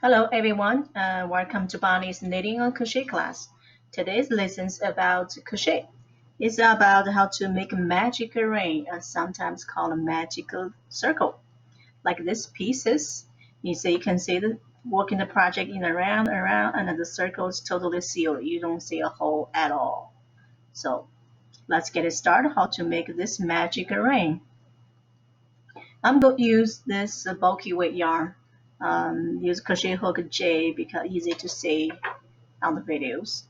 Hello everyone, welcome to Bonnie's Knitting and Crochet class. Today's lesson is about crochet. It's about how to make a magic ring, sometimes called a magical circle. Like these pieces, you can see the working the project in around, and the circle is totally sealed. You don't see a hole at all. So let's get it started. How to make this magic ring? I'm going to use this bulky weight yarn. Use crochet hook J because easy to see on the videos.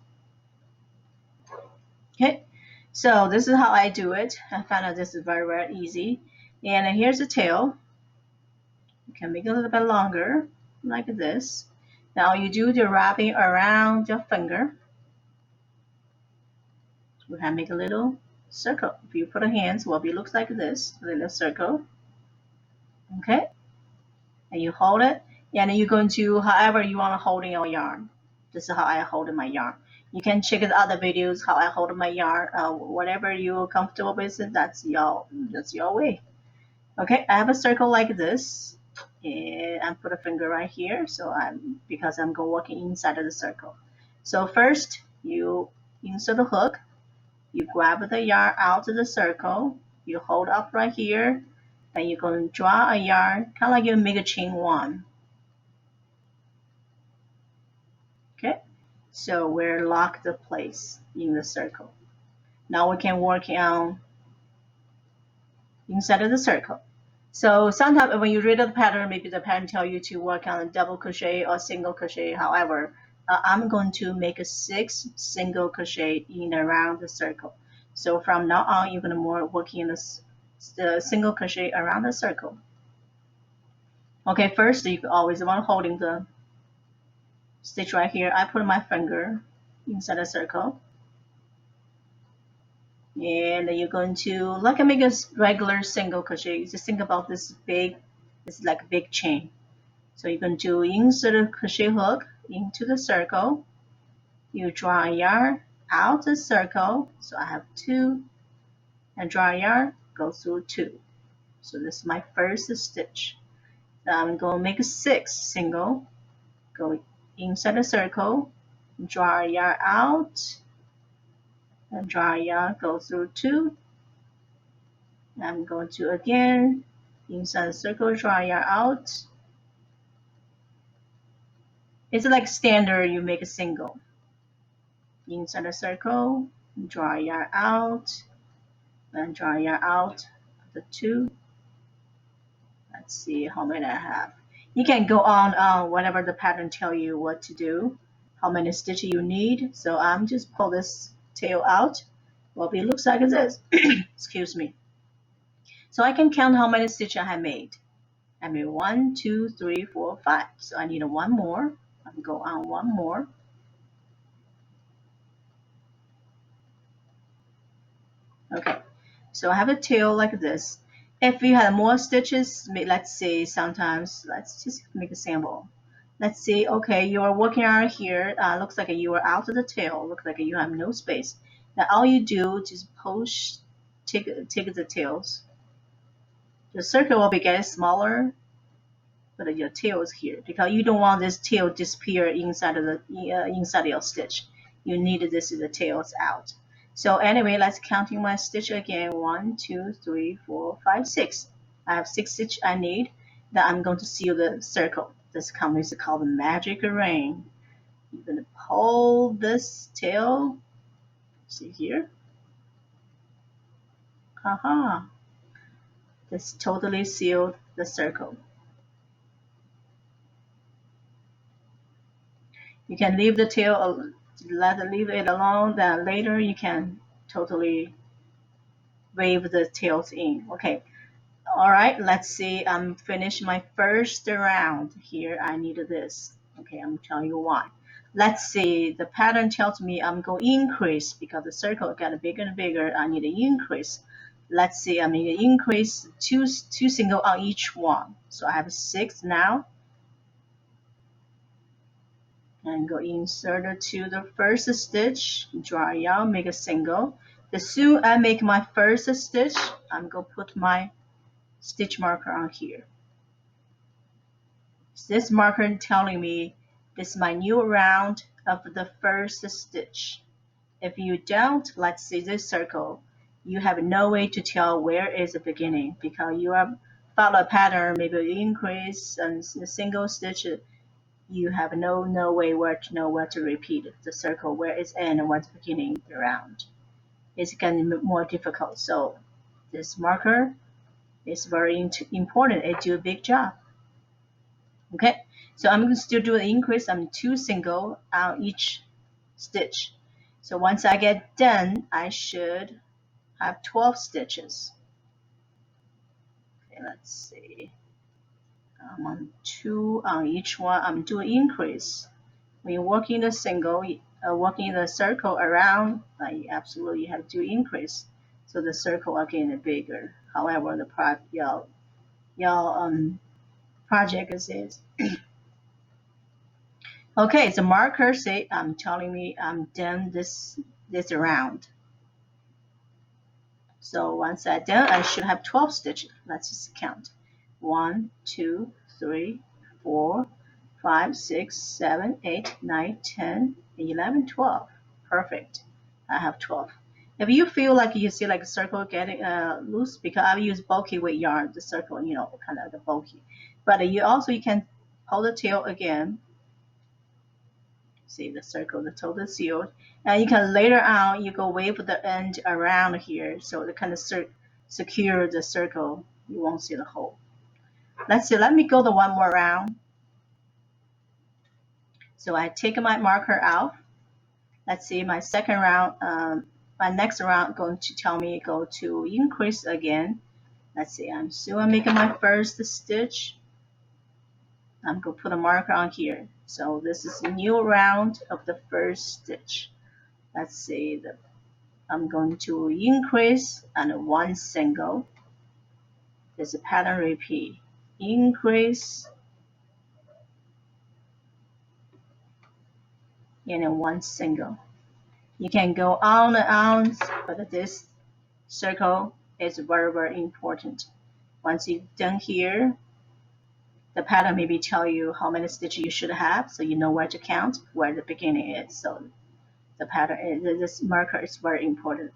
Okay, so this is how I do it. I found out this is very easy. And here's the tail. You can make it a little bit longer, like this. Now you do the wrapping around your finger. We can make a little circle. If you put a hands, well, it looks like this, a little circle. Okay, and you hold it, and you're going to however you want to hold in your yarn. This is how I hold in my yarn. You can check the other videos how I hold my yarn. Whatever you're comfortable with, that's your way. Okay, I have a circle like this, and I put a finger right here. So because I'm going working inside of the circle. So first you insert the hook, you grab the yarn out of the circle, you hold up right here, and you're going to draw a yarn, kind of like you make a chain one. Okay, so we're locked the place in the circle. Now we can work on inside of the circle. So sometimes when you read the pattern, maybe the pattern tell you to work on a double crochet or single crochet. However, I'm going to make a 6 single crochet in around the circle. So from now on, you're going to more working in the single crochet around the circle. Okay, first you always want holding the stitch right here. I put my finger inside the circle. And you're going to like make a regular single crochet. Just think about this big, it's like a big chain. So you're going to insert a crochet hook into the circle. You draw a yarn out the circle. So I have 2, and draw a yarn, go through 2. So this is my first stitch. Now I'm going to make a 6 single. Go inside the circle, draw a yarn out, and draw a yarn, go through 2. I'm going to again inside the circle, draw a yarn out. It's like standard, you make a single. Inside the circle, draw a yarn out, and draw a yarn out the 2. Let's see how many I have. You can go on whatever the pattern tell you what to do, how many stitches you need. So I'm just pull this tail out. Well, it looks like this. Excuse me. So I can count how many stitches I have made. I made 1, 2, 3, 4, 5. So I need one more. I'll go on one more. Okay, so I have a tail like this. If you have more stitches, let's say sometimes, let's just make a sample. Let's see, okay, you're working out here. Looks like you are out of the tail. Looks like you have no space. Now all you do, just push, take the tails. The circle will be getting smaller, but your tail is here because you don't want this tail disappear inside of the inside your stitch. You need this the tails out. So anyway, let's counting my stitch again. 1, 2, 3, 4, 5, 6. I have 6 stitch I need. Then I'm going to seal the circle. This is called the magic ring. You're going to pull this tail. See here. Haha. This totally sealed the circle. You can leave the tail, leave it alone. Then later you can totally wave the tails in. Okay. All right. Let's see. I'm finished my first round. Here I need this. Okay. I'm telling you why. Let's see. The pattern tells me I'm going to increase because the circle got bigger and bigger. I need to increase. Let's see. I need to increase two single on each one. So I have 6 now. And go insert it to the first stitch, draw yarn, make a single. As soon as I make my first stitch, I'm going to put my stitch marker on here. this marker telling me this is my new round of the first stitch. If you don't, let's see this circle, you have no way to tell where is the beginning because you have followed a pattern, maybe increase and a single stitch. You have no way where to know where to repeat the circle, where it's end and what's beginning the round. It's getting more difficult. So this marker is very important. It do a big job. Okay, so I'm going to still do an increase. I'm 2 single on each stitch. So once I get done, I should have 12 stitches. Okay, let's see. I'm on 2 on each one. I'm doing increase. When you're working the single, working the circle around, absolutely you have to increase. So the circle are getting bigger. However, the project is okay. The marker say I'm telling me I'm done this round. So once I'm done, I should have 12 stitches. Let's just count. 1, 2, 3, 4, 5, 6, 7, 8, 9, 10, 11, 12. Perfect. I have 12. If you feel like you see like a circle getting loose, because I use bulky weight yarn, the circle, kind of the bulky. But you can hold the tail again. See the circle, the total sealed. And you can later on, you go wave the end around here. So it kind of secure the circle. You won't see the hole. Let's see, let me go the one more round. So I take my marker out. Let's see, my second round, my next round going to tell me go to increase again. Let's see, I'm still making my first stitch. I'm going to put a marker on here. So this is a new round of the first stitch. Let's see, I'm going to increase and 1 single. There's a pattern repeat. Increase and 1 single. You can go on and on, but this circle is very important. Once you've done here, the pattern maybe tell you how many stitches you should have, so you know where to count, where the beginning is. So the pattern, this marker is very important.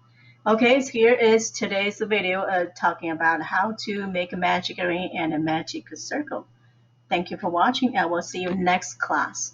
Okay, so here is today's video talking about how to make a magic ring and a magic circle. Thank you for watching, and we'll see you next class.